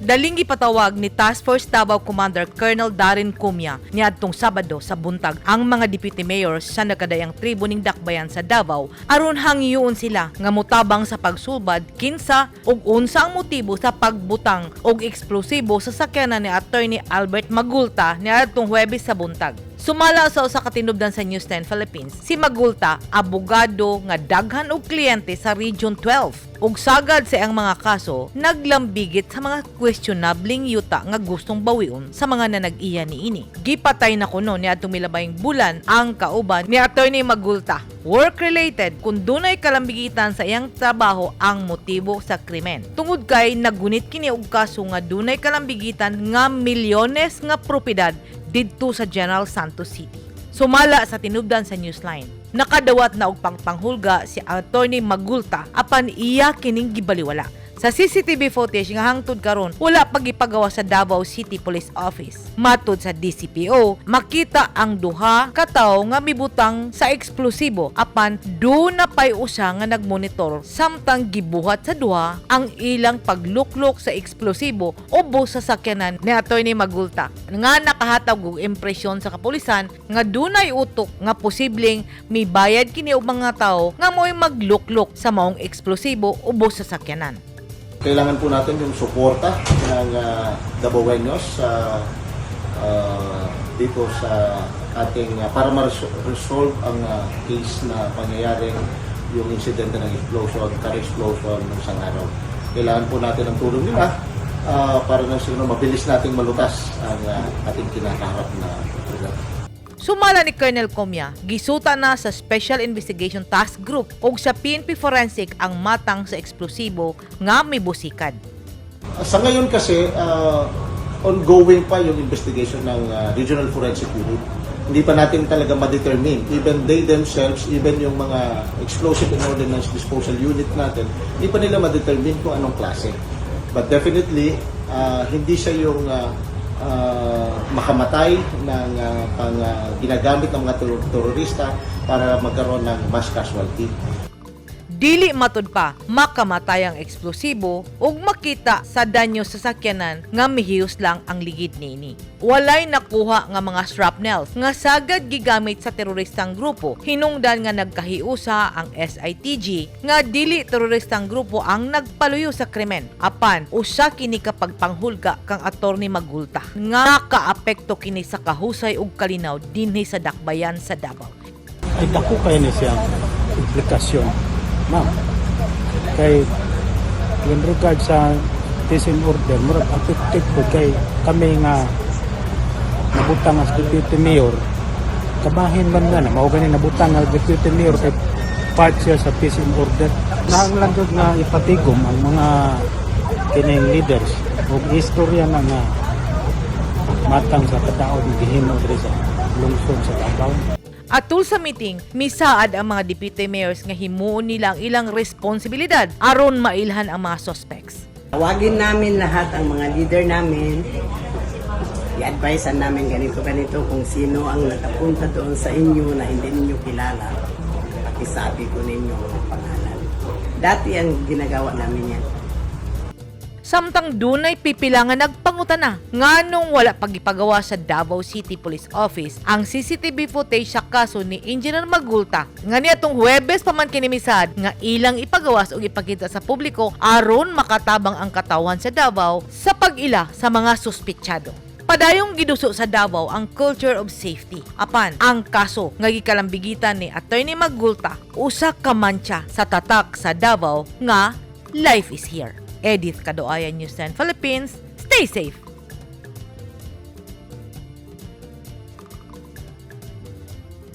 Daling gipatawag ni Task Force Davao Commander Colonel Darin Cumia niadtong Sabado sa buntag ang mga deputy mayors sa nakadayang tribo ning Dakbayan sa Davao aron hangyoon sila nga motabang sa pagsulbad kinsa ug unsa ang motibo sa pagbutang og eksplosibo sa sakyanan ni Attorney Albert Magulta niadtong Huwebes sa buntag. Sumala sa usa ka tinubdan sa News 10 Philippines, si Magulta, abogado nga daghan og kliyente sa Region 12. Ug sagad sa iyang mga kaso, naglambigit sa mga questionabling yuta nga gustong bawion sa mga nanag-iya niini. Gipatay na kuno ni atong milabayng bulan ang kauban ni Attorney Magulta. Work-related kung dunay kalambigitan sa iyang trabaho ang motibo sa krimen. Tungod kay nagunit kini og kaso nga dunay kalambigitan nga milyones nga propiedad didto sa General Santos City. Sumala sa tinubdan sa Newsline, nakadawat na og pangpanghulga si Attorney Magulta apan iya kining gibaliwala. Sa CCTV footage nga hangtod karon wala pag ipagawa sa Davao City Police Office. Matud sa DCPO, makita ang duha ka tawo nga mibutang sa eksplosibo apan do na pay usa nga nagmonitor samtang gibuhat sa duha ang ilang pagluklok sa eksplosibo ubos sa sakyanan ni Attorney Magulta nga nakahatag og impresyon sa kapulisan nga dunay utok nga posibleng mibayad kini og mga tawo nga mo'y magluklok sa maong eksplosibo ubos sa sakyanan. Kailangan po natin yung suporta ng Davaoenos dito sa ating para ma-resolve ang case na pangyayaring yung insidente ng explosion, car explosion ng isang araw. Kailangan po natin ang tulong nila para na siguro mabilis nating malutas ang ating kinakaharap na problema. Sumala ni Colonel Cumia, gisuta na sa Special Investigation Task Group ug sa PNP Forensic ang matang sa eksplosibo nga mibusikad. Sa ngayon kasi, ongoing pa yung investigation ng Regional Forensic Unit. Hindi pa natin talaga ma-determine. Even they themselves, even yung mga Explosive and Ordnance Disposal Unit natin, hindi pa nila ma-determine kung anong klase. But definitely, hindi siya yung makamatay ng ginagamit ng mga terorista para magkaroon ng mass casualty. Dili matud pa makamatay ang eksplosibo ug makita sa danyo sa sakyanan nga mihiyos lang ang ligid niini. Walay nakuha nga mga shrapnels nga sagad gigamit sa teroristang grupo. Hinungdan nga nagkahiusa ang SITG nga dili teroristang grupo ang nagpaluyo sa krimen. Apan usa kini kapag panghulga kang Attorney Magulta nga kaapekto kini sa kahusay ug kalinaw dinhi sa Dakbayan sa Davao. Ay dako kay ni siya implikasyon. Ma'am, kay yung regard sa Tisin Order, murag affected po kay kami nga nabutang as Deputy Mayor, kabahin man nga na, mauganin nabutang as Deputy Mayor kay part siya sa Tisin Order. Nanglanggod nga ipatigom ang mga kining leaders o istorya na nga matang sa kataod ng gihimo sa lungsod sa Davao. Atul sa meeting, misaad ang mga deputy mayors nga himuon nila ang ilang responsibilidad aron mailhan ang mga suspects. Tawagin namin lahat ang mga leader namin. I-advisean namin ganito kung sino ang nakapunta doon sa inyo na hindi ninyo kilala. Pakisabi ko ninyo ang pangalan. Dati ang ginagawa namin yan. Samtang dunay pipila nga nagpangutana nganong wala pagipagawa sa Davao City Police Office ang CCTV footage sa kaso ni Engineer Magulta nga niadtong Huwebes pa man kinimisad nga ilang ipagawas ug ipakita sa publiko aron makatabang ang katawan sa Davao sa pag-ila sa mga suspetsyado. Padayong giduso sa Davao ang culture of safety. Apan, ang kaso nga gikalambigitan ni Attorney Magulta usa ka mantsa sa tatak sa Davao nga life is here. Edith Cadoayan, News 10 Philippines. Stay safe!